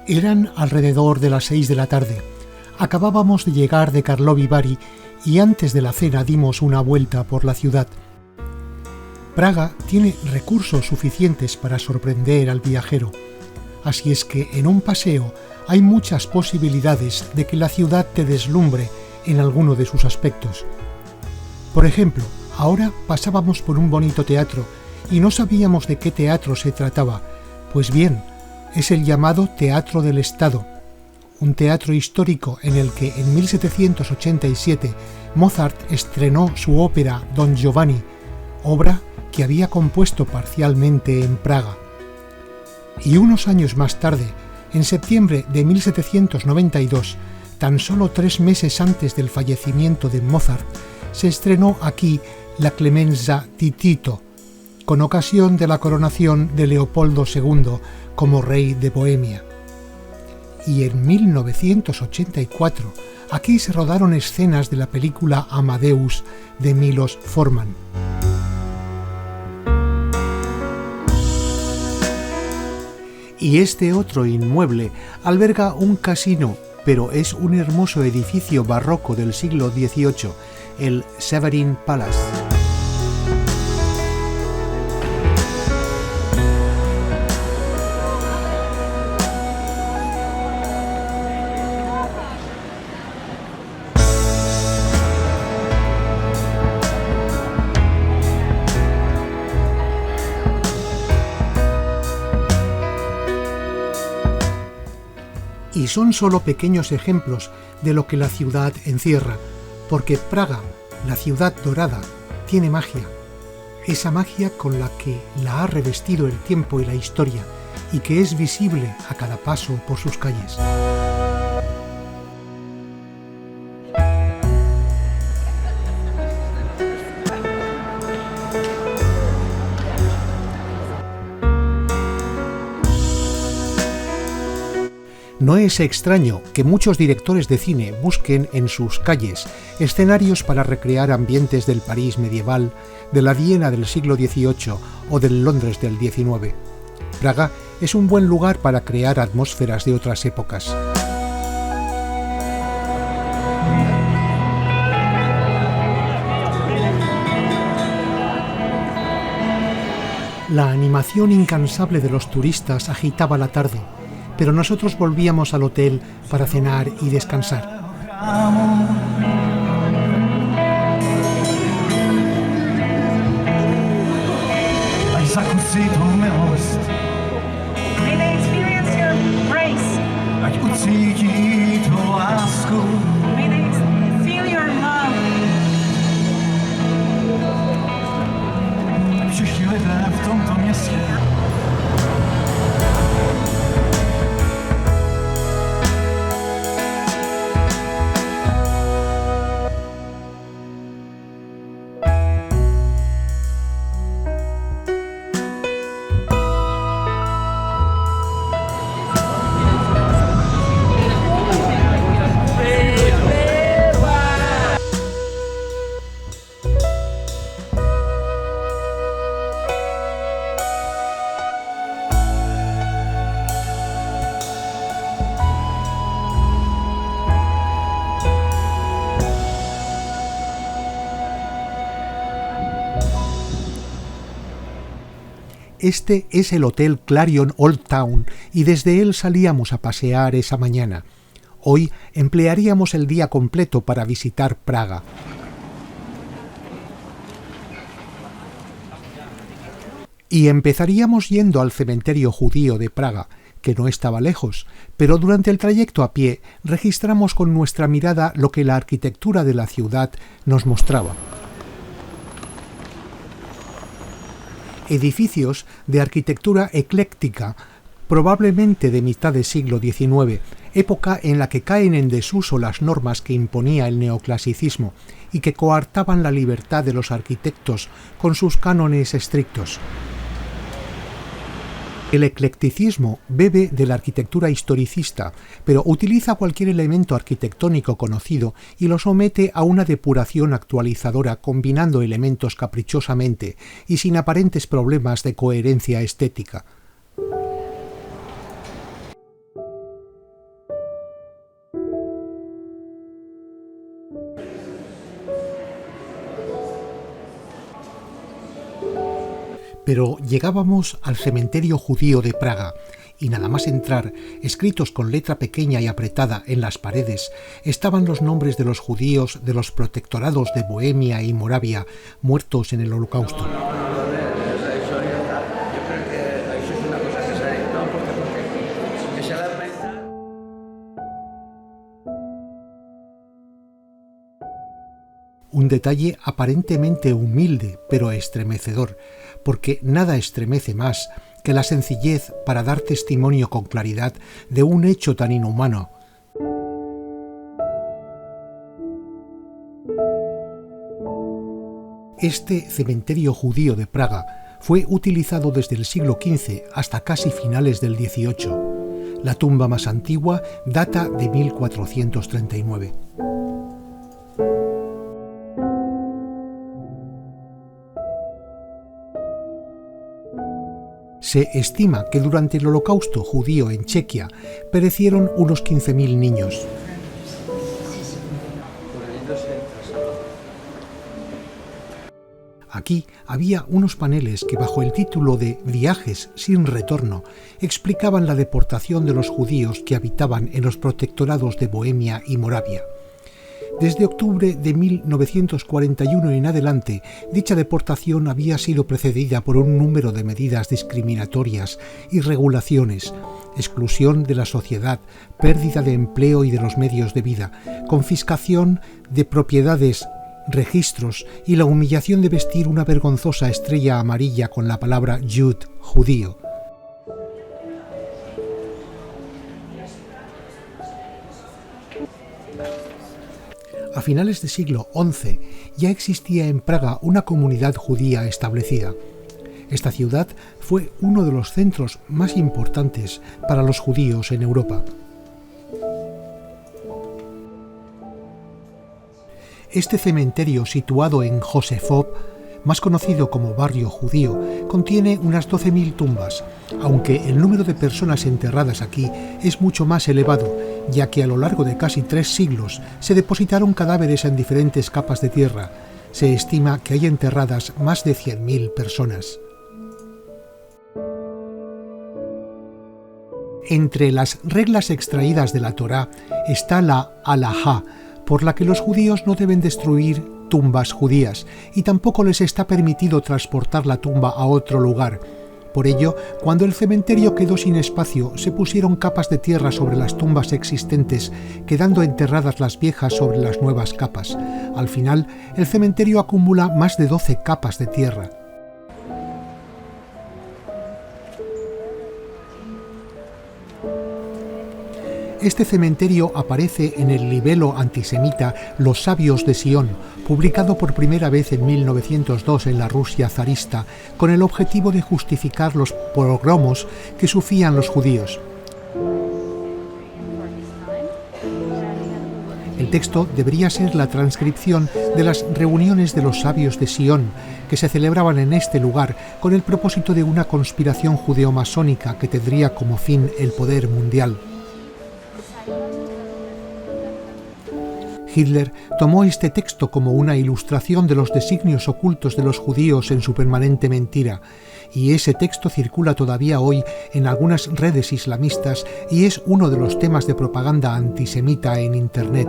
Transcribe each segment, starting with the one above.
Eran alrededor de las 6 de la tarde. Acabábamos de llegar de Karlovy Vary y antes de la cena dimos una vuelta por la ciudad. Praga tiene recursos suficientes para sorprender al viajero, así es que en un paseo hay muchas posibilidades de que la ciudad te deslumbre en alguno de sus aspectos. Por ejemplo, ahora pasábamos por un bonito teatro y no sabíamos de qué teatro se trataba. Pues bien, es el llamado Teatro del Estado, un teatro histórico en el que en 1787 Mozart estrenó su ópera Don Giovanni, obra que había compuesto parcialmente en Praga. Y unos años más tarde, en septiembre de 1792, tan solo 3 meses antes del fallecimiento de Mozart, se estrenó aquí la Clemenza di Tito, con ocasión de la coronación de Leopoldo II como rey de Bohemia. Y en 1984, aquí se rodaron escenas de la película Amadeus de Milos Forman. Y este otro inmueble alberga un casino, pero es un hermoso edificio barroco del siglo XVIII, el Severin Palace. Y son solo pequeños ejemplos de lo que la ciudad encierra, porque Praga, la ciudad dorada, tiene magia, esa magia con la que la ha revestido el tiempo y la historia, y que es visible a cada paso por sus calles. No es extraño que muchos directores de cine busquen en sus calles escenarios para recrear ambientes del París medieval, de la Viena del siglo XVIII o del Londres del XIX. Praga es un buen lugar para crear atmósferas de otras épocas. La animación incansable de los turistas agitaba la tarde, pero nosotros volvíamos al hotel para cenar y descansar. Este es el Hotel Clarion Old Town y desde él salíamos a pasear esa mañana. Hoy emplearíamos el día completo para visitar Praga. Y empezaríamos yendo al cementerio judío de Praga, que no estaba lejos, pero durante el trayecto a pie registramos con nuestra mirada lo que la arquitectura de la ciudad nos mostraba. Edificios de arquitectura ecléctica, probablemente de mitad del siglo XIX, época en la que caen en desuso las normas que imponía el neoclasicismo y que coartaban la libertad de los arquitectos con sus cánones estrictos. El eclecticismo bebe de la arquitectura historicista, pero utiliza cualquier elemento arquitectónico conocido y lo somete a una depuración actualizadora combinando elementos caprichosamente y sin aparentes problemas de coherencia estética. Pero llegábamos al cementerio judío de Praga, y nada más entrar, escritos con letra pequeña y apretada en las paredes, estaban los nombres de los judíos de los protectorados de Bohemia y Moravia muertos en el Holocausto. Un detalle aparentemente humilde, pero estremecedor, porque nada estremece más que la sencillez para dar testimonio con claridad de un hecho tan inhumano. Este cementerio judío de Praga fue utilizado desde el siglo XV hasta casi finales del XVIII. La tumba más antigua data de 1439. Se estima que durante el Holocausto judío en Chequia perecieron unos 15.000 niños. Aquí había unos paneles que, bajo el título de Viajes sin retorno, explicaban la deportación de los judíos que habitaban en los protectorados de Bohemia y Moravia. Desde octubre de 1941 en adelante, dicha deportación había sido precedida por un número de medidas discriminatorias y regulaciones: exclusión de la sociedad, pérdida de empleo y de los medios de vida, confiscación de propiedades, registros y la humillación de vestir una vergonzosa estrella amarilla con la palabra Jud, judío. A finales del siglo XI ya existía en Praga una comunidad judía establecida. Esta ciudad fue uno de los centros más importantes para los judíos en Europa. Este cementerio, situado en Josefov, más conocido como barrio judío, contiene unas 12.000 tumbas, aunque el número de personas enterradas aquí es mucho más elevado, ya que a lo largo de casi 3 siglos se depositaron cadáveres en diferentes capas de tierra. Se estima que hay enterradas más de 100.000 personas. Entre las reglas extraídas de la Torá está la halajá, por la que los judíos no deben destruir tumbas judías y tampoco les está permitido transportar la tumba a otro lugar. Por ello, cuando el cementerio quedó sin espacio, se pusieron capas de tierra sobre las tumbas existentes, quedando enterradas las viejas sobre las nuevas capas. Al final, el cementerio acumula más de 12 capas de tierra. Este cementerio aparece en el libelo antisemita Los sabios de Sion, publicado por primera vez en 1902 en la Rusia zarista, con el objetivo de justificar los pogromos que sufrían los judíos. El texto debería ser la transcripción de las reuniones de los sabios de Sion, que se celebraban en este lugar con el propósito de una conspiración judeo-masónica que tendría como fin el poder mundial. Hitler tomó este texto como una ilustración de los designios ocultos de los judíos en su permanente mentira, y ese texto circula todavía hoy en algunas redes islamistas y es uno de los temas de propaganda antisemita en Internet.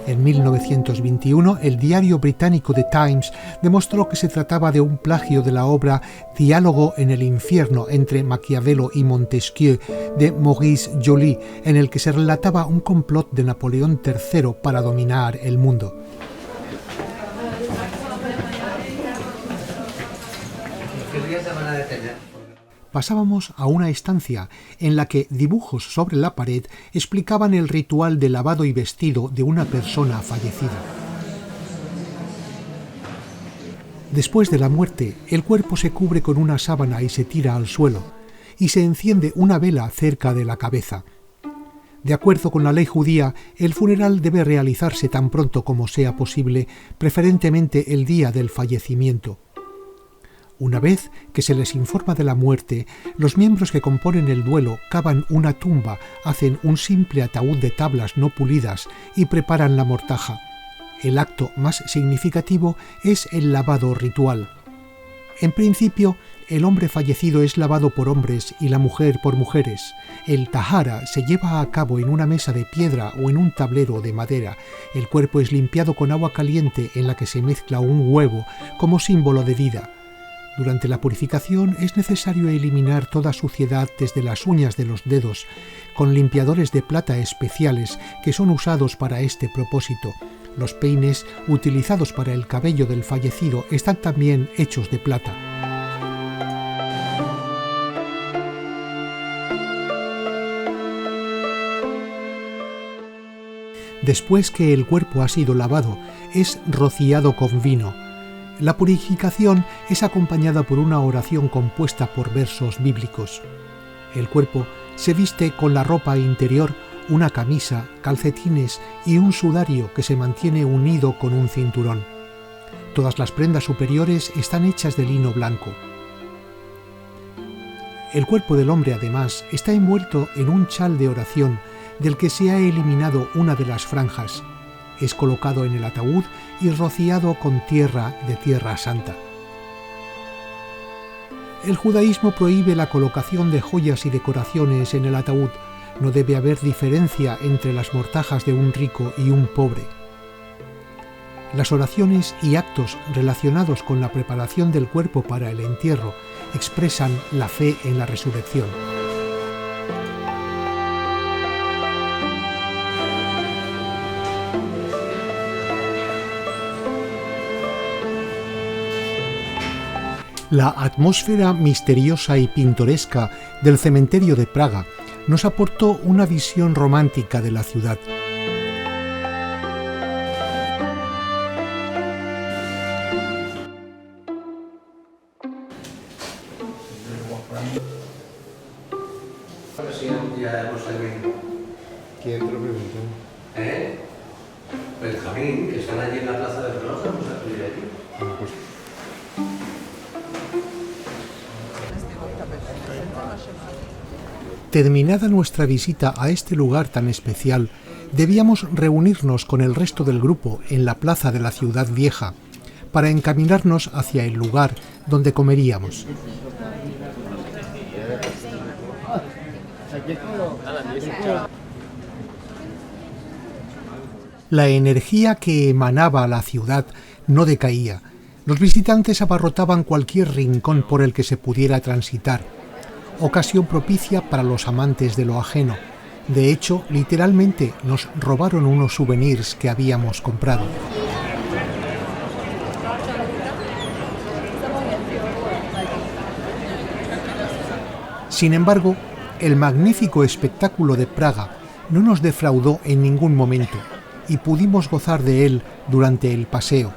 En 1921, el diario británico The Times demostró que se trataba de un plagio de la obra Diálogo en el infierno entre Maquiavelo y Montesquieu de Maurice Joly, en el que se relataba un complot de Napoleón III para dominar el mundo. Pasábamos a una estancia en la que dibujos sobre la pared explicaban el ritual de lavado y vestido de una persona fallecida. Después de la muerte, el cuerpo se cubre con una sábana y se tira al suelo, y se enciende una vela cerca de la cabeza. De acuerdo con la ley judía, el funeral debe realizarse tan pronto como sea posible, preferentemente el día del fallecimiento. Una vez que se les informa de la muerte, los miembros que componen el duelo cavan una tumba, hacen un simple ataúd de tablas no pulidas y preparan la mortaja. El acto más significativo es el lavado ritual. En principio, el hombre fallecido es lavado por hombres y la mujer por mujeres. El tahara se lleva a cabo en una mesa de piedra o en un tablero de madera. El cuerpo es limpiado con agua caliente en la que se mezcla un huevo como símbolo de vida. Durante la purificación es necesario eliminar toda suciedad desde las uñas de los dedos, con limpiadores de plata especiales que son usados para este propósito. Los peines utilizados para el cabello del fallecido están también hechos de plata. Después que el cuerpo ha sido lavado, es rociado con vino. La purificación es acompañada por una oración compuesta por versos bíblicos. El cuerpo se viste con la ropa interior, una camisa, calcetines y un sudario que se mantiene unido con un cinturón. Todas las prendas superiores están hechas de lino blanco. El cuerpo del hombre, además, está envuelto en un chal de oración del que se ha eliminado una de las franjas. Es colocado en el ataúd y rociado con tierra de Tierra Santa. El judaísmo prohíbe la colocación de joyas y decoraciones en el ataúd. No debe haber diferencia entre las mortajas de un rico y un pobre. Las oraciones y actos relacionados con la preparación del cuerpo para el entierro expresan la fe en la resurrección. La atmósfera misteriosa y pintoresca del cementerio de Praga nos aportó una visión romántica de la ciudad. ¿Quién te lo preguntó? Benjamín, que están allí en la plaza de Pelota, vamos a estudiar aquí. Pues Terminada nuestra visita a este lugar tan especial, debíamos reunirnos con el resto del grupo en la plaza de la ciudad vieja para encaminarnos hacia el lugar donde comeríamos. La energía que emanaba la ciudad no decaía. Los visitantes abarrotaban cualquier rincón por el que se pudiera transitar. Ocasión propicia para los amantes de lo ajeno. De hecho, literalmente nos robaron unos souvenirs que habíamos comprado. Sin embargo, el magnífico espectáculo de Praga no nos defraudó en ningún momento y pudimos gozar de él durante el paseo.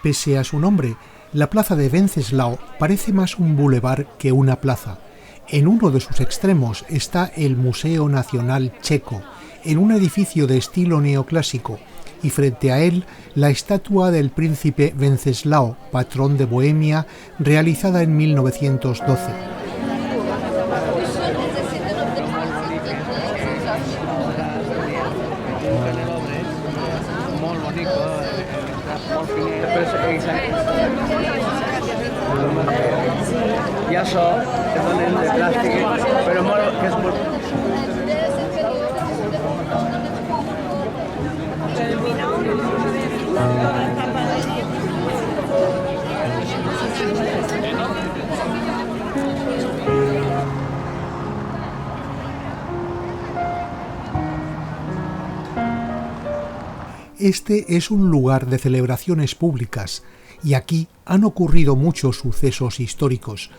Pese a su nombre, la plaza de Wenceslao parece más un bulevar que una plaza. En uno de sus extremos está el Museo Nacional Checo, en un edificio de estilo neoclásico, y frente a él la estatua del príncipe Wenceslao, patrón de Bohemia, realizada en 1912. Ja so, que donen de plàstic, però molt, que és molt... Este es un lugar de celebraciones públicas, y aquí han ocurrido muchos sucesos históricos.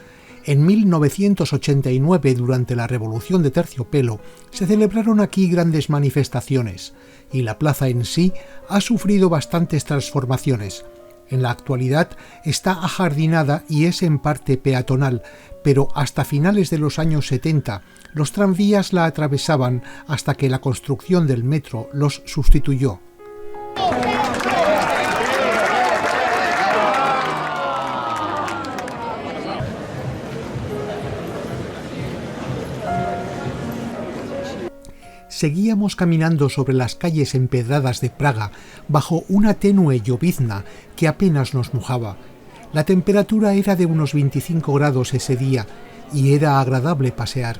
En 1989, durante la Revolución de Terciopelo, se celebraron aquí grandes manifestaciones, y la plaza en sí ha sufrido bastantes transformaciones. En la actualidad está ajardinada y es en parte peatonal, pero hasta finales de los años 70 los tranvías la atravesaban hasta que la construcción del metro los sustituyó. Seguíamos caminando sobre las calles empedradas de Praga bajo una tenue llovizna que apenas nos mojaba. La temperatura era de unos 25 grados ese día y era agradable pasear.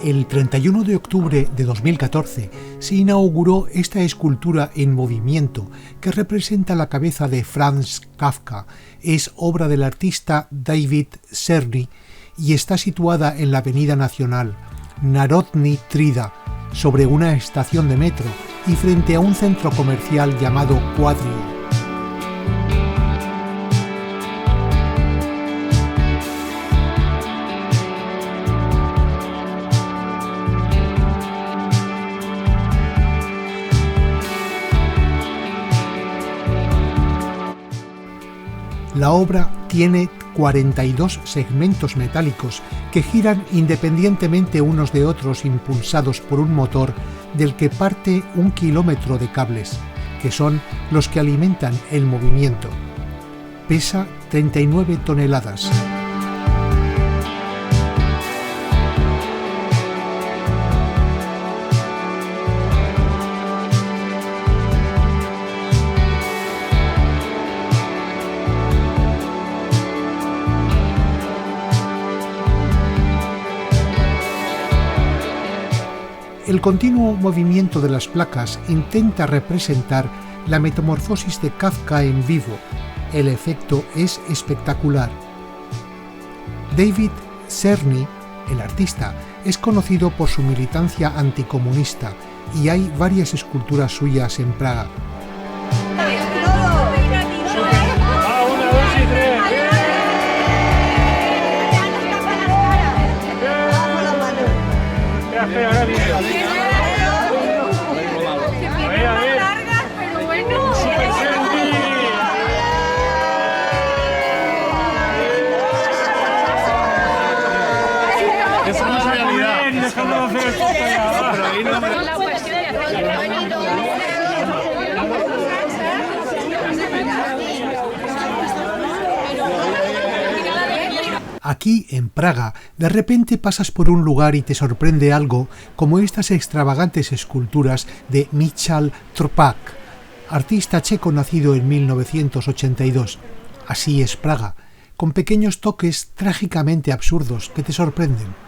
El 31 de octubre de 2014 se inauguró esta escultura en movimiento que representa la cabeza de Franz Kafka. Es obra del artista David Czerny y está situada en la Avenida Nacional Narodny Trida, sobre una estación de metro y frente a un centro comercial llamado Quadrio. La obra tiene 42 segmentos metálicos que giran independientemente unos de otros, impulsados por un motor del que parte 1 kilómetro de cables, que son los que alimentan el movimiento. Pesa 39 toneladas. El continuo movimiento de las placas intenta representar la metamorfosis de Kafka en vivo. El efecto es espectacular. David Czerny, el artista, es conocido por su militancia anticomunista y hay varias esculturas suyas en Praga. Aquí, en Praga, de repente pasas por un lugar y te sorprende algo como estas extravagantes esculturas de Michal Trpak, artista checo nacido en 1982. Así es Praga, con pequeños toques trágicamente absurdos que te sorprenden.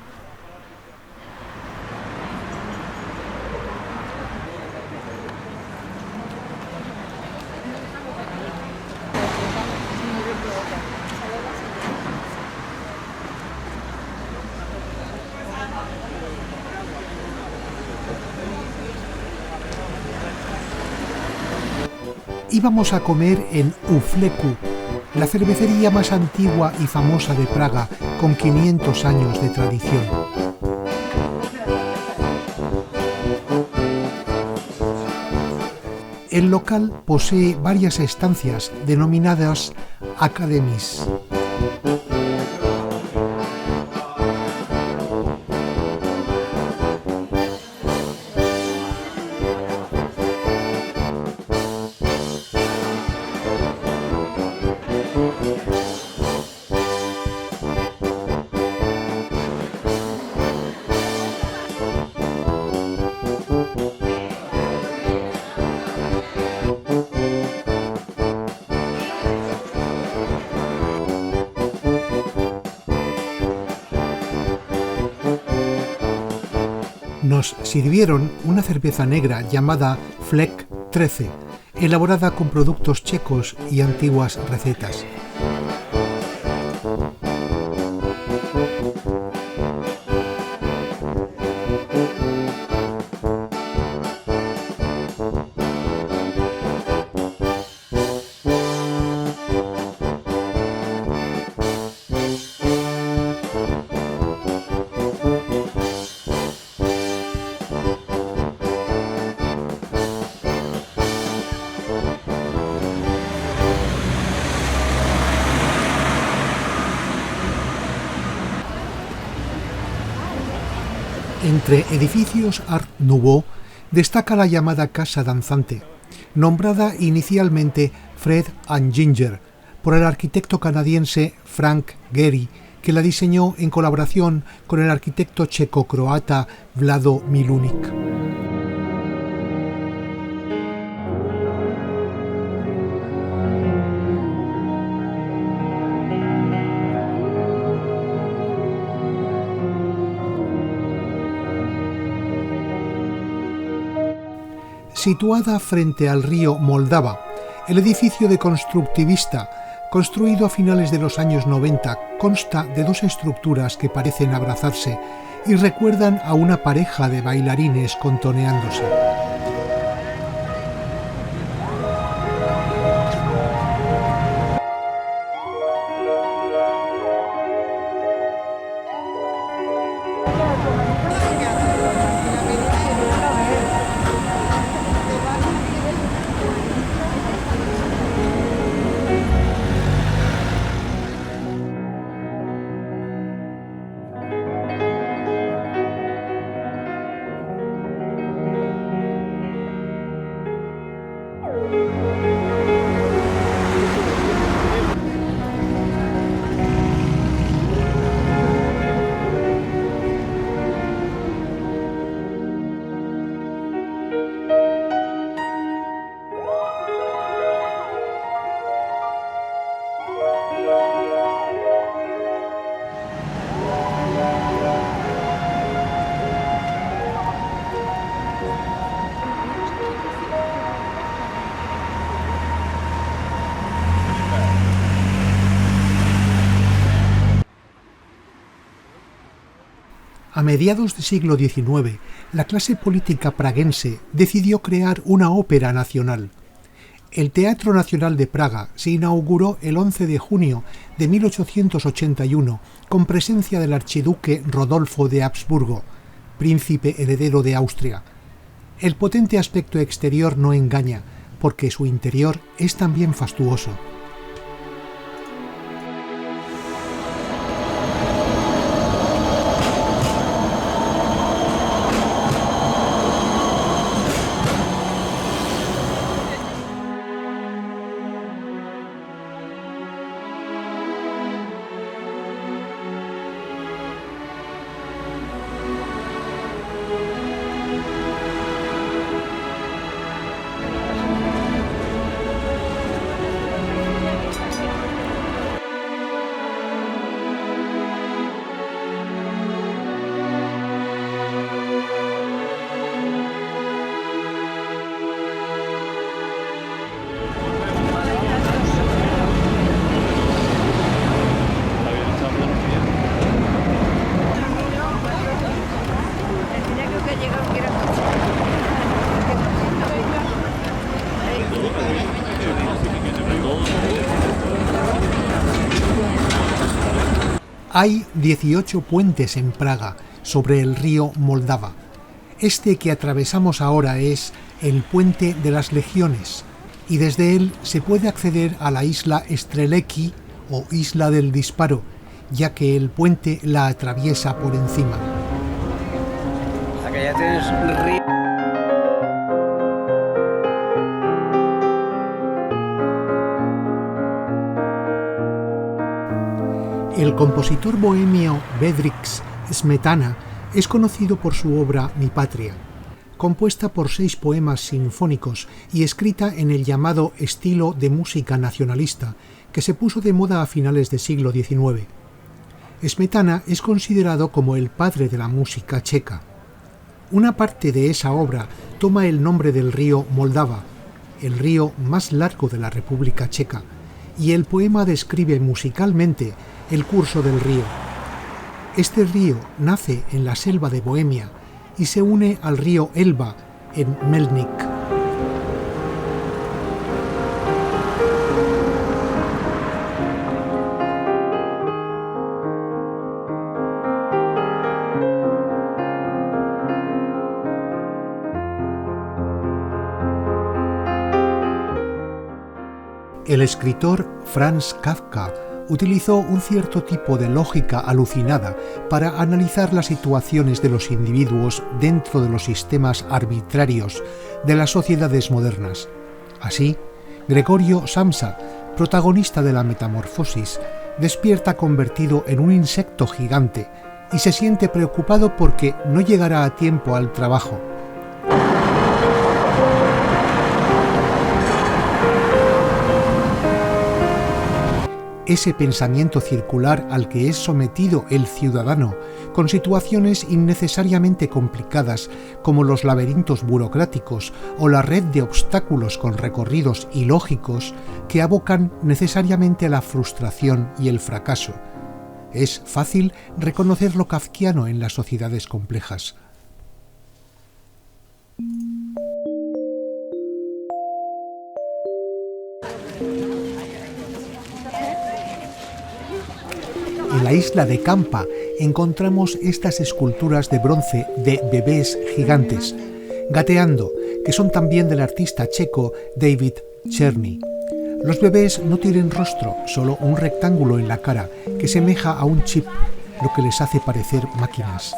Íbamos a comer en Ufleku, la cervecería más antigua y famosa de Praga, con 500 años de tradición. El local posee varias estancias denominadas Academies. Nos sirvieron una cerveza negra llamada Fleck 13, elaborada con productos checos y antiguas recetas. Entre edificios Art Nouveau destaca la llamada Casa Danzante, nombrada inicialmente Fred and Ginger por el arquitecto canadiense Frank Gehry, que la diseñó en colaboración con el arquitecto checo-croata Vlado Milunik. Situada frente al río Moldava, el edificio de constructivista, construido a finales de los años 90, consta de dos estructuras que parecen abrazarse y recuerdan a una pareja de bailarines contoneándose. A mediados del siglo XIX, la clase política praguense decidió crear una ópera nacional. El Teatro Nacional de Praga se inauguró el 11 de junio de 1881 con presencia del archiduque Rodolfo de Habsburgo, príncipe heredero de Austria. El potente aspecto exterior no engaña, porque su interior es también fastuoso. Hay 18 puentes en Praga sobre el río Moldava. Este que atravesamos ahora es el Puente de las Legiones, y desde él se puede acceder a la isla Strzelecki o Isla del Disparo, ya que el puente la atraviesa por encima. Aquí ya tienes río. El compositor bohemio Bedřich Smetana es conocido por su obra Mi Patria, compuesta por 6 poemas sinfónicos y escrita en el llamado estilo de música nacionalista, que se puso de moda a finales del siglo XIX. Smetana es considerado como el padre de la música checa. Una parte de esa obra toma el nombre del río Moldava, el río más largo de la República Checa, y el poema describe musicalmente el curso del río. Este río nace en la selva de Bohemia y se une al río Elba en Melnik. El escritor Franz Kafka utilizó un cierto tipo de lógica alucinada para analizar las situaciones de los individuos dentro de los sistemas arbitrarios de las sociedades modernas. Así, Gregorio Samsa, protagonista de la Metamorfosis, despierta convertido en un insecto gigante y se siente preocupado porque no llegará a tiempo al trabajo. Ese pensamiento circular al que es sometido el ciudadano, con situaciones innecesariamente complicadas como los laberintos burocráticos o la red de obstáculos con recorridos ilógicos que abocan necesariamente a la frustración y el fracaso. Es fácil reconocer lo kafkiano en las sociedades complejas. En la isla de Kampa encontramos estas esculturas de bronce de bebés gigantes, gateando, que son también del artista checo David Černý. Los bebés no tienen rostro, solo un rectángulo en la cara que semeja a un chip, lo que les hace parecer máquinas.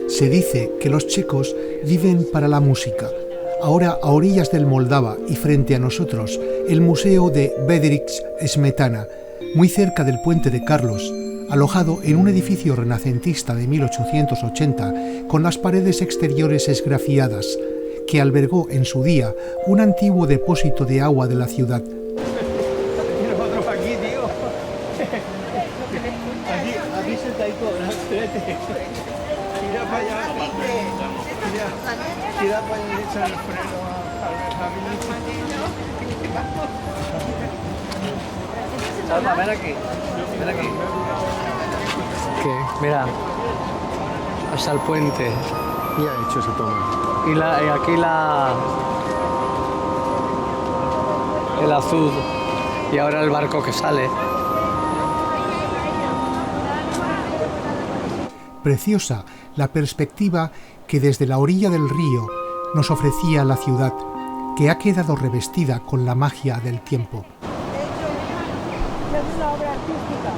Se dice que los checos viven para la música. Ahora, a orillas del Moldava y frente a nosotros, el Museo de Bedřich Smetana, muy cerca del Puente de Carlos, alojado en un edificio renacentista de 1880 con las paredes exteriores esgrafiadas, que albergó en su día un antiguo depósito de agua de la ciudad. Nosotros aquí, tío. Aquí sentadito, tira para allá. Tira para allá y echa el freno a Salma, ven aquí. Ven aquí. ¿Qué? Mira, hasta el puente. Ya he hecho esa toma. Y aquí el azul. Y ahora el barco que sale. Preciosa la perspectiva que desde la orilla del río nos ofrecía la ciudad, que ha quedado revestida con la magia del tiempo. Es una obra artística.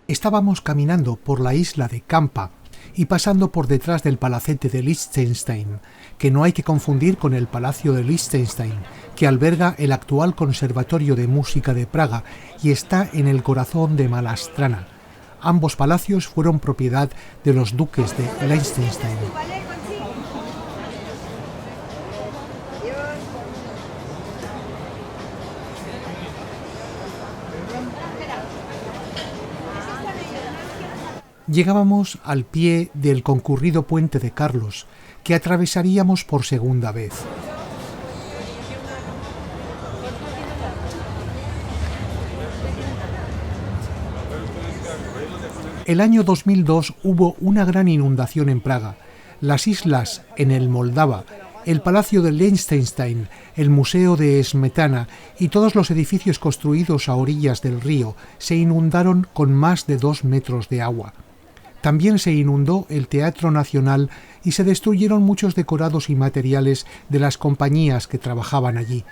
Estábamos caminando por la isla de Campa y pasando por detrás del palacete de Liechtenstein, que no hay que confundir con el Palacio de Liechtenstein, que alberga el actual Conservatorio de Música de Praga y está en el corazón de Malá Strana. Ambos palacios fueron propiedad de los duques de Liechtenstein. Llegábamos al pie del concurrido puente de Carlos, que atravesaríamos por segunda vez. El año 2002 hubo una gran inundación en Praga. Las islas en el Moldava, el Palacio de Liechtenstein, el Museo de Smetana y todos los edificios construidos a orillas del río se inundaron con más de 2 metros de agua. También se inundó el Teatro Nacional y se destruyeron muchos decorados y materiales de las compañías que trabajaban allí.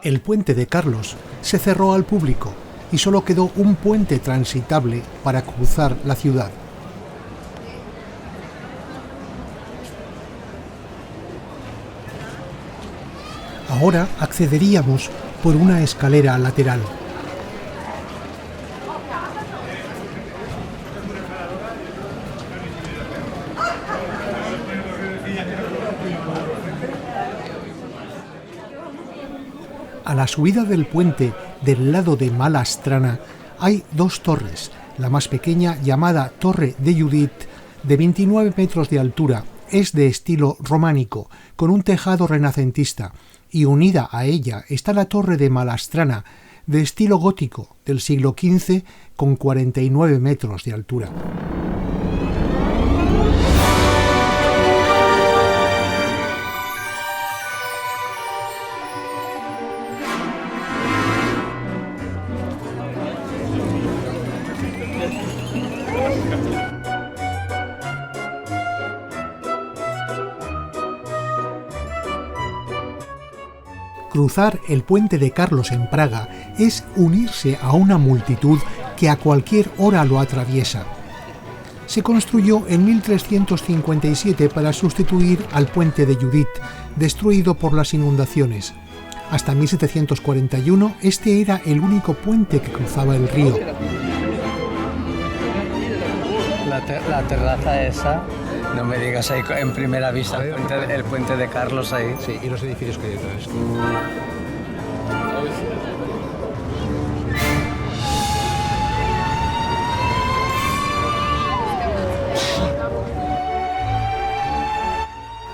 El puente de Carlos se cerró al público y solo quedó un puente transitable para cruzar la ciudad. Ahora accederíamos por una escalera lateral. A la subida del puente del lado de Malá Strana hay 2 torres, la más pequeña, llamada Torre de Judit, de 29 metros de altura, es de estilo románico, con un tejado renacentista, y unida a ella está la Torre de Malá Strana, de estilo gótico, del siglo XV, con 49 metros de altura. Cruzar el puente de Carlos en Praga es unirse a una multitud que a cualquier hora lo atraviesa. Se construyó en 1357 para sustituir al puente de Judit, destruido por las inundaciones. Hasta 1741 este era el único puente que cruzaba el río. La terraza esa, no me digas ahí en primera vista el puente de Carlos ahí. Sí, y los edificios que hay detrás.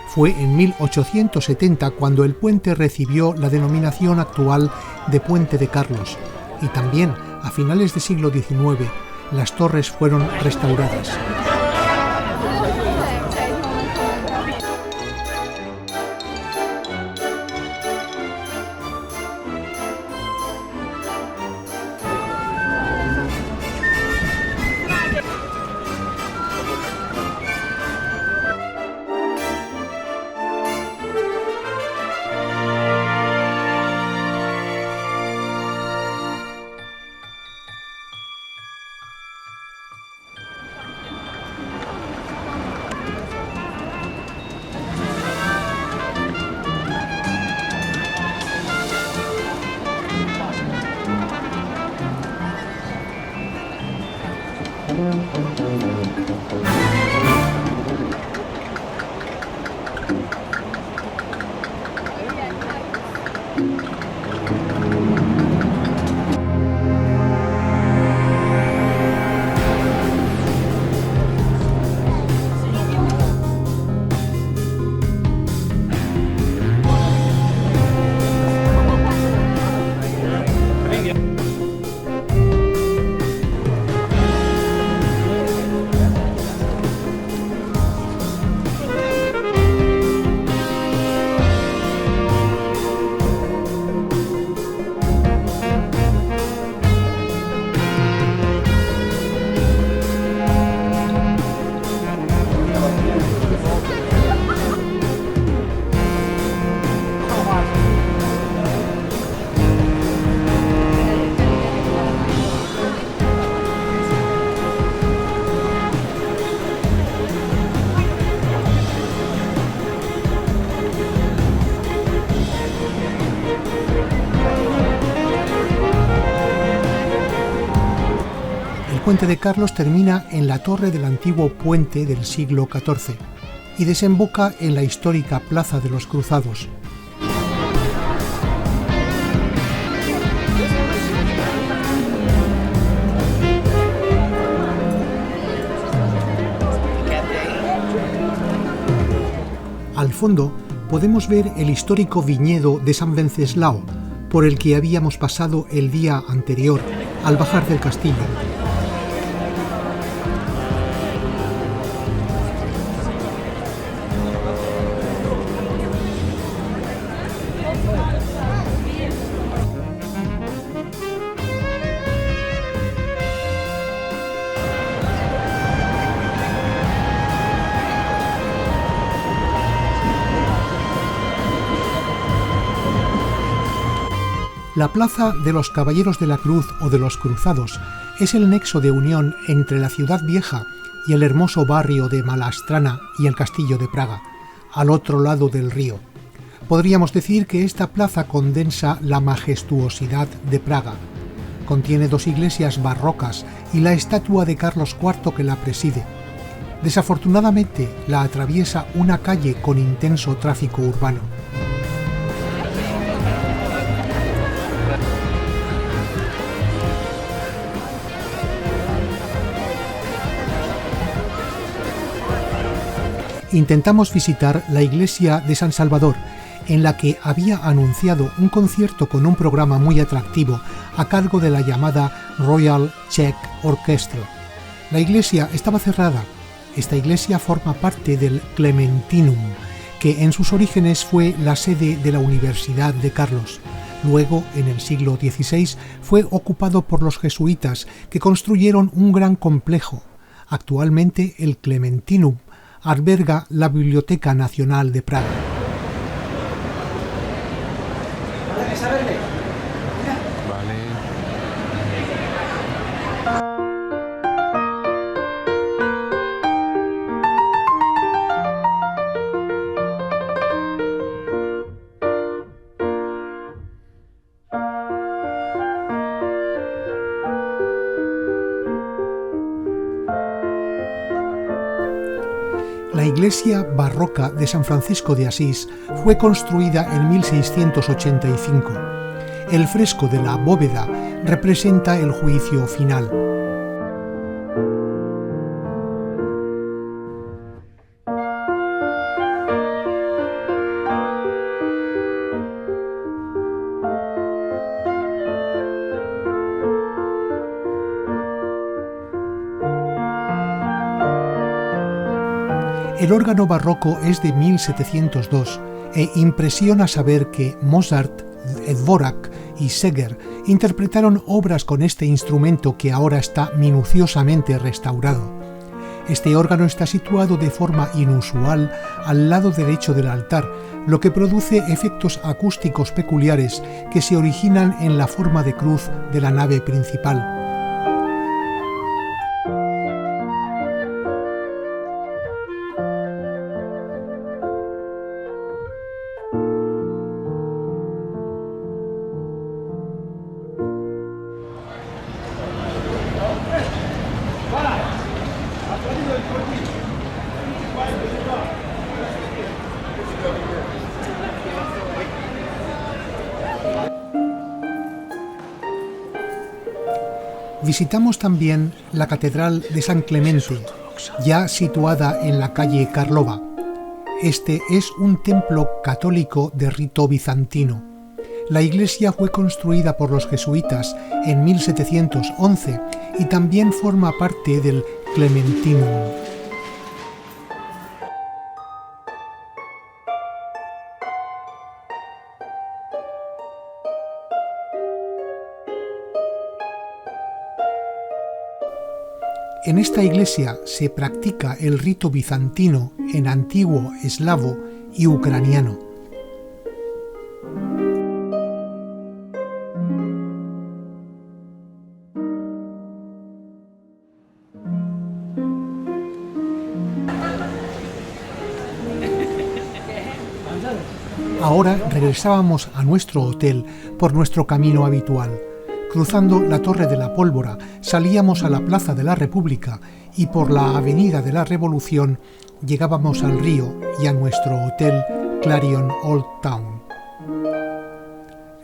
Fue en 1870 cuando el puente recibió la denominación actual de Puente de Carlos, y también a finales del siglo XIX las torres fueron restauradas. puente de Carlos termina en la torre del antiguo puente del siglo XIV y desemboca en la histórica Plaza de los Cruzados. Al fondo podemos ver el histórico viñedo de San Venceslao, por el que habíamos pasado el día anterior al bajar del castillo. La Plaza de los Caballeros de la Cruz o de los Cruzados es el nexo de unión entre la ciudad vieja y el hermoso barrio de Malá y el castillo de Praga, al otro lado del río. Podríamos decir que esta plaza condensa la majestuosidad de Praga. Contiene dos iglesias barrocas y la estatua de Carlos IV que la preside. Desafortunadamente la atraviesa una calle con intenso tráfico urbano. Intentamos visitar la iglesia de San Salvador, en la que había anunciado un concierto con un programa muy atractivo a cargo de la llamada Royal Czech Orchestra. La iglesia estaba cerrada. Esta iglesia forma parte del Clementinum, que en sus orígenes fue la sede de la Universidad de Carlos. Luego, en el siglo XVI, fue ocupado por los jesuitas, que construyeron un gran complejo. Actualmente, el Clementinum alberga la Biblioteca Nacional de Praga. La iglesia barroca de San Francisco de Asís fue construida en 1685. El fresco de la bóveda representa el juicio final. El órgano barroco es de 1702 e impresiona saber que Mozart, Dvorak y Seger interpretaron obras con este instrumento que ahora está minuciosamente restaurado. Este órgano está situado de forma inusual al lado derecho del altar, lo que produce efectos acústicos peculiares que se originan en la forma de cruz de la nave principal. Visitamos también la Catedral de San Clemente, ya situada en la calle Karlova. Este es un templo católico de rito bizantino. La iglesia fue construida por los jesuitas en 1711 y también forma parte del Clementinum. En esta iglesia se practica el rito bizantino en antiguo eslavo y ucraniano. Ahora regresábamos a nuestro hotel por nuestro camino habitual. Cruzando la Torre de la Pólvora salíamos a la Plaza de la República y por la Avenida de la Revolución llegábamos al río y a nuestro hotel Clarion Old Town.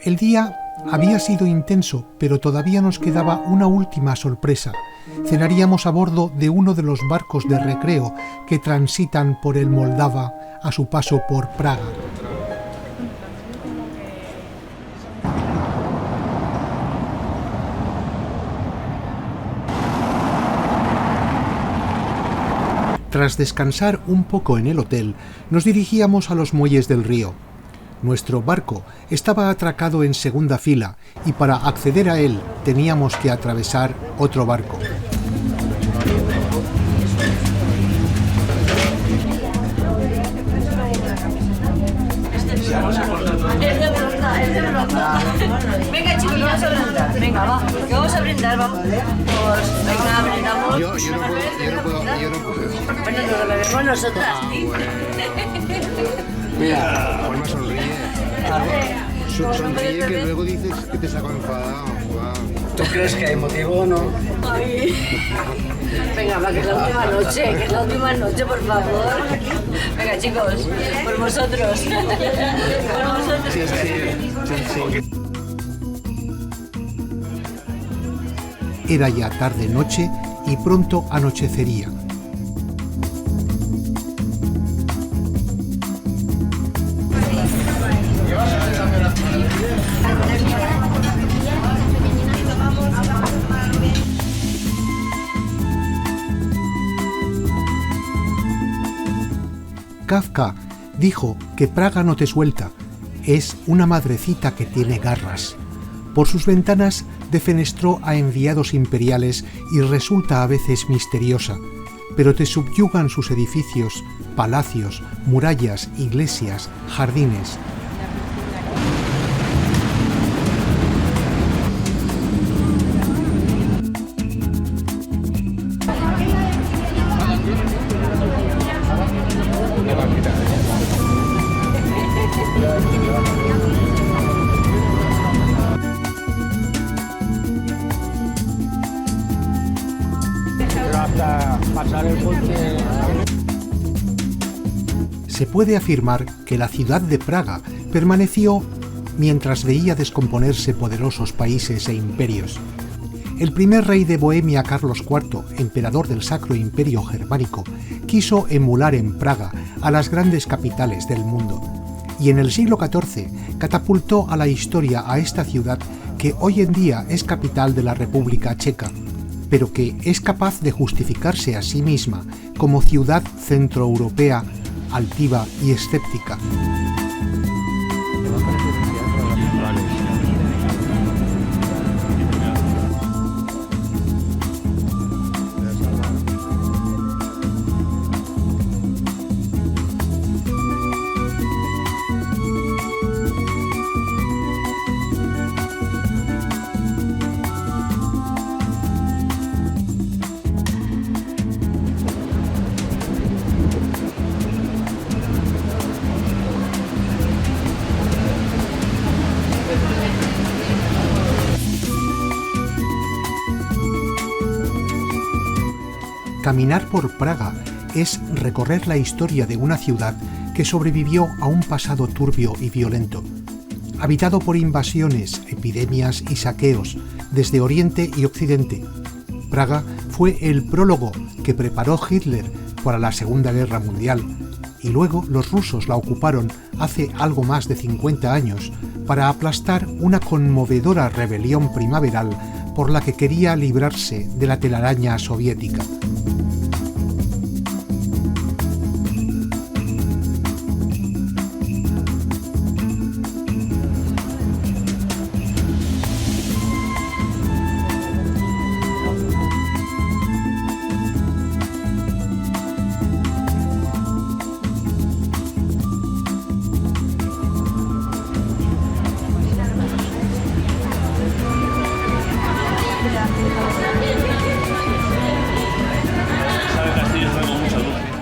El día había sido intenso, pero todavía nos quedaba una última sorpresa. Cenaríamos a bordo de uno de los barcos de recreo que transitan por el Moldava a su paso por Praga. Tras descansar un poco en el hotel, nos dirigíamos a los muelles del río. Nuestro barco estaba atracado en segunda fila y para acceder a él teníamos que atravesar otro barco. Venga, chicos, vamos a brindar. Venga, va, que vamos a brindar, vamos. Pues, venga, brindamos. Yo no puedo. Bueno, nos lo bebemos nosotras. Mira, Juanma sonríe. Sonríe que luego dices que te saco enfadado. Wow. ¿Tú crees que hay motivo o no? Ay. Venga, va, que es la última noche, por favor. Venga, chicos, por vosotros. Por vosotros. Sí. Era ya tarde-noche y pronto anochecería. Kafka dijo que Praga no te suelta, es una madrecita que tiene garras. Por sus ventanas defenestró a enviados imperiales y resulta a veces misteriosa, pero te subyugan sus edificios, palacios, murallas, iglesias, jardines. Se puede afirmar que la ciudad de Praga permaneció mientras veía descomponerse poderosos países e imperios. El primer rey de Bohemia, Carlos IV, emperador del Sacro Imperio Germánico, quiso emular en Praga a las grandes capitales del mundo, y en el siglo XIV catapultó a la historia a esta ciudad que hoy en día es capital de la República Checa, pero que es capaz de justificarse a sí misma como ciudad centroeuropea, altiva y escéptica. Caminar por Praga es recorrer la historia de una ciudad que sobrevivió a un pasado turbio y violento, habitado por invasiones, epidemias y saqueos desde Oriente y Occidente. Praga fue el prólogo que preparó Hitler para la Segunda Guerra Mundial, y luego los rusos la ocuparon hace algo más de 50 años para aplastar una conmovedora rebelión primaveral por la que quería librarse de la telaraña soviética.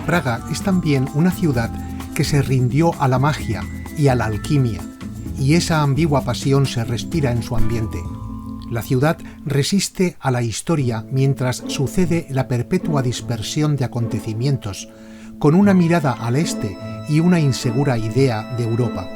Praga es también una ciudad que se rindió a la magia y a la alquimia, y esa ambigua pasión se respira en su ambiente. La ciudad resiste a la historia mientras sucede la perpetua dispersión de acontecimientos, con una mirada al este y una insegura idea de Europa.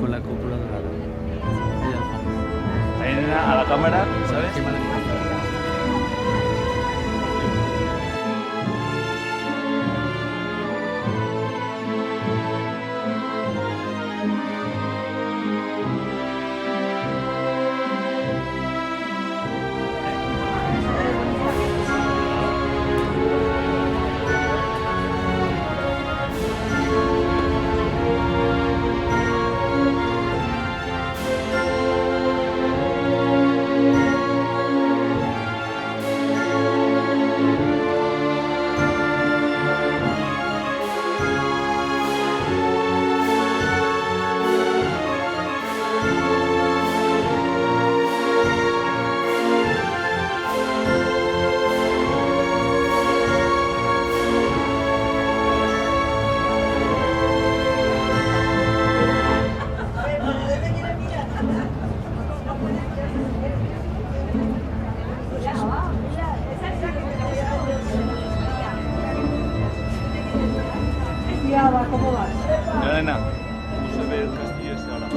Con la cúpula dorada. Ven a la cámara, ¿sabes? Elena, ¿cómo se ve el castillo ese ahora?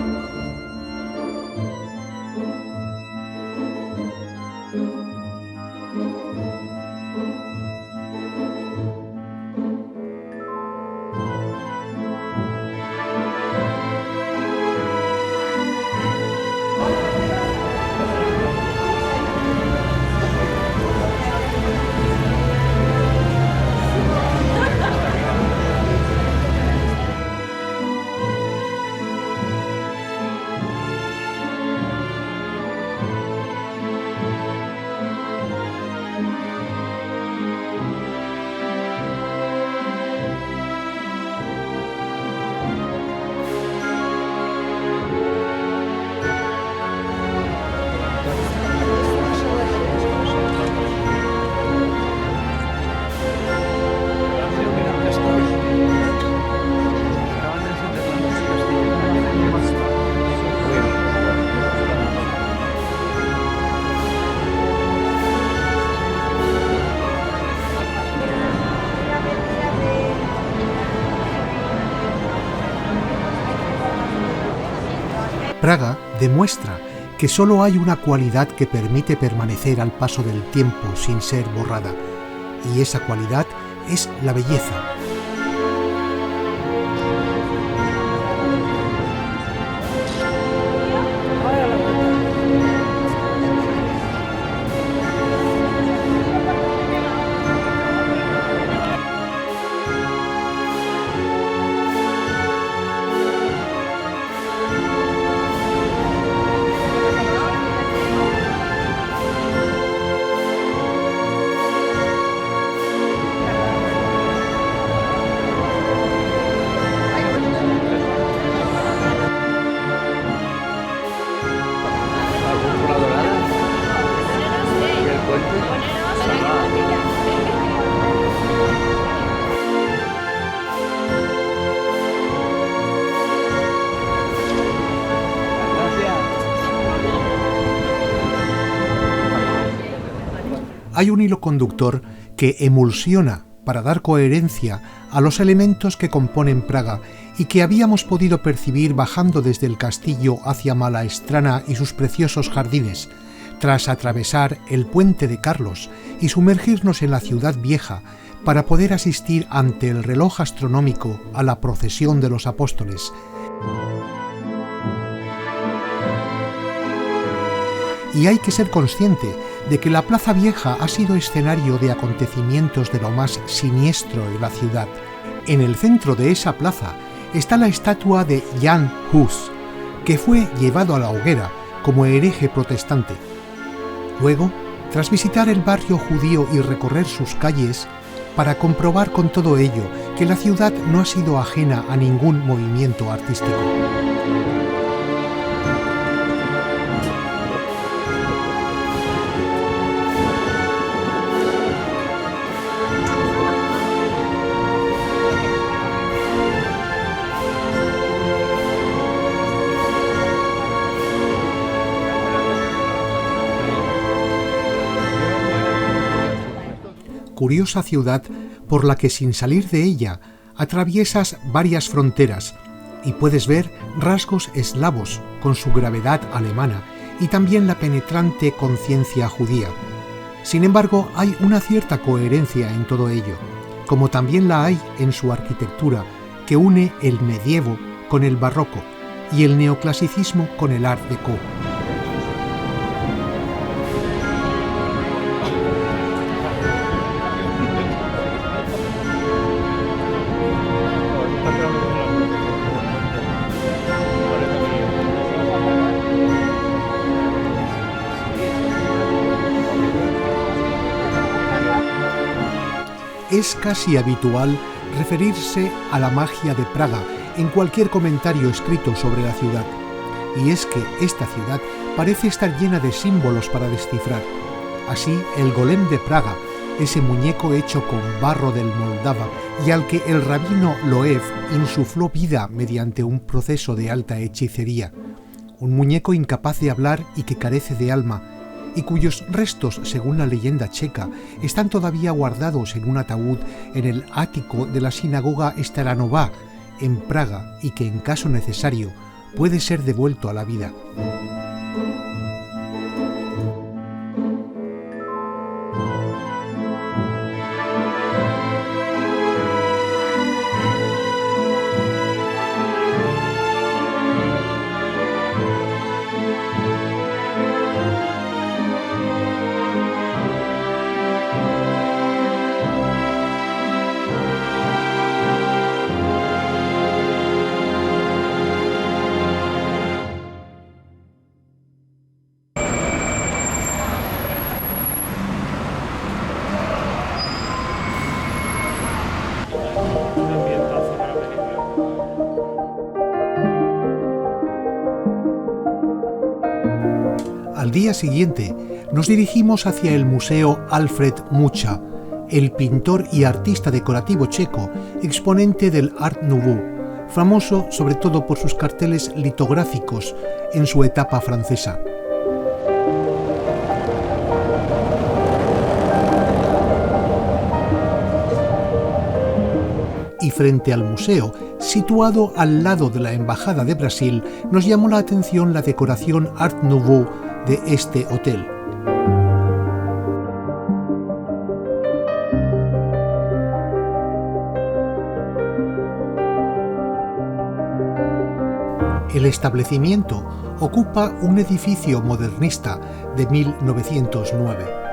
Praga demuestra que solo hay una cualidad que permite permanecer al paso del tiempo sin ser borrada, y esa cualidad es la belleza. Hay un hilo conductor que emulsiona para dar coherencia a los elementos que componen Praga y que habíamos podido percibir bajando desde el castillo hacia Malaestrana y sus preciosos jardines, tras atravesar el puente de Carlos y sumergirnos en la ciudad vieja para poder asistir ante el reloj astronómico a la procesión de los apóstoles. Y hay que ser consciente de que la Plaza Vieja ha sido escenario de acontecimientos de lo más siniestro de la ciudad. En el centro de esa plaza está la estatua de Jan Hus, que fue llevado a la hoguera como hereje protestante. Luego, tras visitar el barrio judío y recorrer sus calles, para comprobar con todo ello que la ciudad no ha sido ajena a ningún movimiento artístico. curiosa ciudad por la que sin salir de ella atraviesas varias fronteras y puedes ver rasgos eslavos con su gravedad alemana y también la penetrante conciencia judía. Sin embargo, hay una cierta coherencia en todo ello, como también la hay en su arquitectura, que une el medievo con el barroco y el neoclasicismo con el art déco. Es casi habitual referirse a la magia de Praga en cualquier comentario escrito sobre la ciudad, y es que esta ciudad parece estar llena de símbolos para descifrar. Así, el golem de Praga, ese muñeco hecho con barro del Moldava y al que el rabino Loev insufló vida mediante un proceso de alta hechicería, un muñeco incapaz de hablar y que carece de alma, y cuyos restos, según la leyenda checa, están todavía guardados en un ataúd en el ático de la sinagoga Staranová, en Praga, y que en caso necesario puede ser devuelto a la vida. Al día siguiente nos dirigimos hacia el Museo Alfred Mucha, el pintor y artista decorativo checo, exponente del Art Nouveau, famoso sobre todo por sus carteles litográficos en su etapa francesa. Y frente al museo, situado al lado de la Embajada de Brasil, nos llamó la atención la decoración Art Nouveau de este hotel. El establecimiento ocupa un edificio modernista de 1909.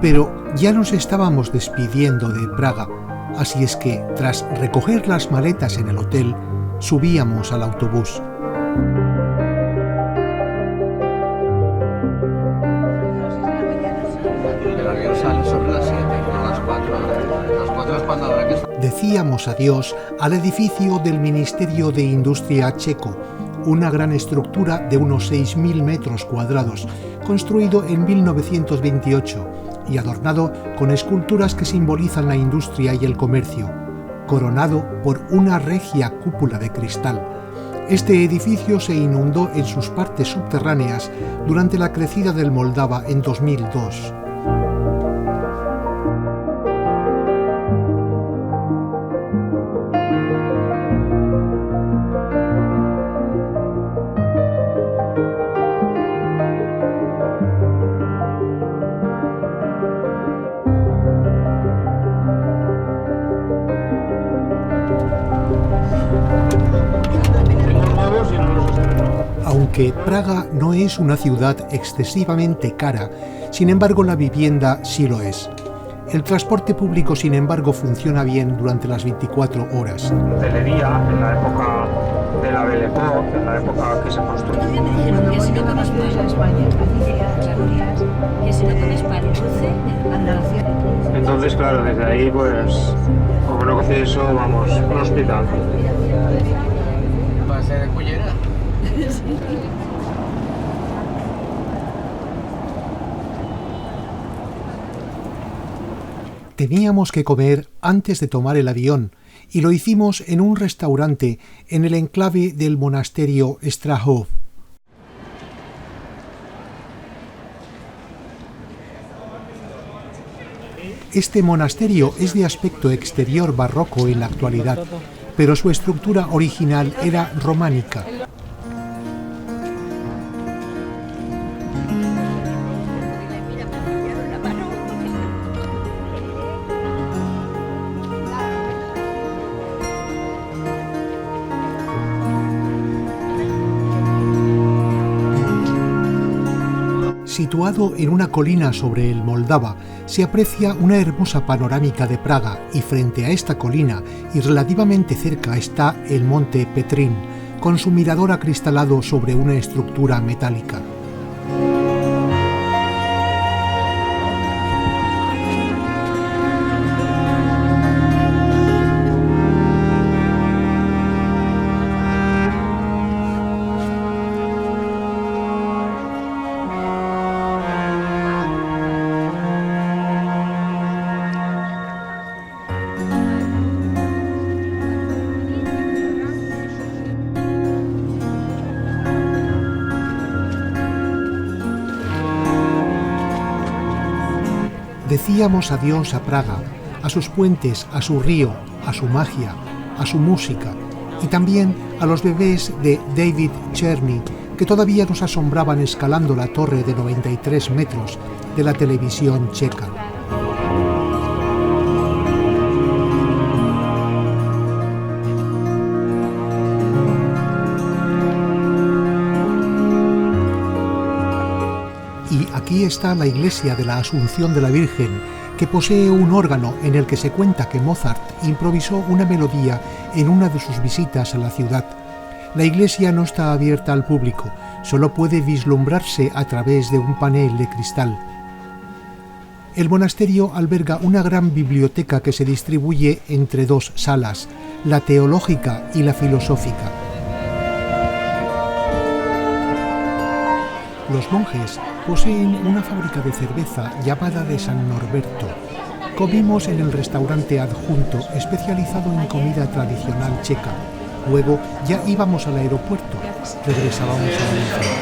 Pero ya nos estábamos despidiendo de Praga, así es que, tras recoger las maletas en el hotel, subíamos al autobús. El avión sale sobre las 7, no las 4. Las 4 es cuando habrá que estar. Decíamos adiós al edificio del Ministerio de Industria checo, una gran estructura de unos 6.000 metros cuadrados, construido en 1928 y adornado con esculturas que simbolizan la industria y el comercio, coronado por una regia cúpula de cristal. Este edificio se inundó en sus partes subterráneas durante la crecida del Moldava en 2002. Aunque Praga no es una ciudad excesivamente cara, sin embargo la vivienda sí lo es. El transporte público, sin embargo, funciona bien durante las 24 horas. Hotelería en la época de la Belle Époque, en la época que se construyó. Que si no comes pan, Andalucía. Entonces, claro, desde ahí, pues, como no conocí eso, vamos, un hospital. Va a ser de Cullera. Teníamos que comer antes de tomar el avión y lo hicimos en un restaurante en el enclave del monasterio Strahov. Este monasterio es de aspecto exterior barroco en la actualidad, pero su estructura original era románica. Situado en una colina sobre el Moldava, se aprecia una hermosa panorámica de Praga y frente a esta colina y relativamente cerca está el monte Petrín, con su mirador acristalado sobre una estructura metálica. Decíamos adiós a Praga, a sus puentes, a su río, a su magia, a su música y también a los bebés de David Czerny que todavía nos asombraban escalando la torre de 93 metros de la televisión checa. Y aquí está la iglesia de la Asunción de la Virgen, que posee un órgano en el que se cuenta que Mozart improvisó una melodía en una de sus visitas a la ciudad. La iglesia no está abierta al público, solo puede vislumbrarse a través de un panel de cristal. El monasterio alberga una gran biblioteca que se distribuye entre dos salas, la teológica y la filosófica. Los monjes poseen una fábrica de cerveza llamada de San Norberto. Comimos en el restaurante adjunto especializado en comida tradicional checa. Luego ya íbamos al aeropuerto. Regresábamos a Valencia.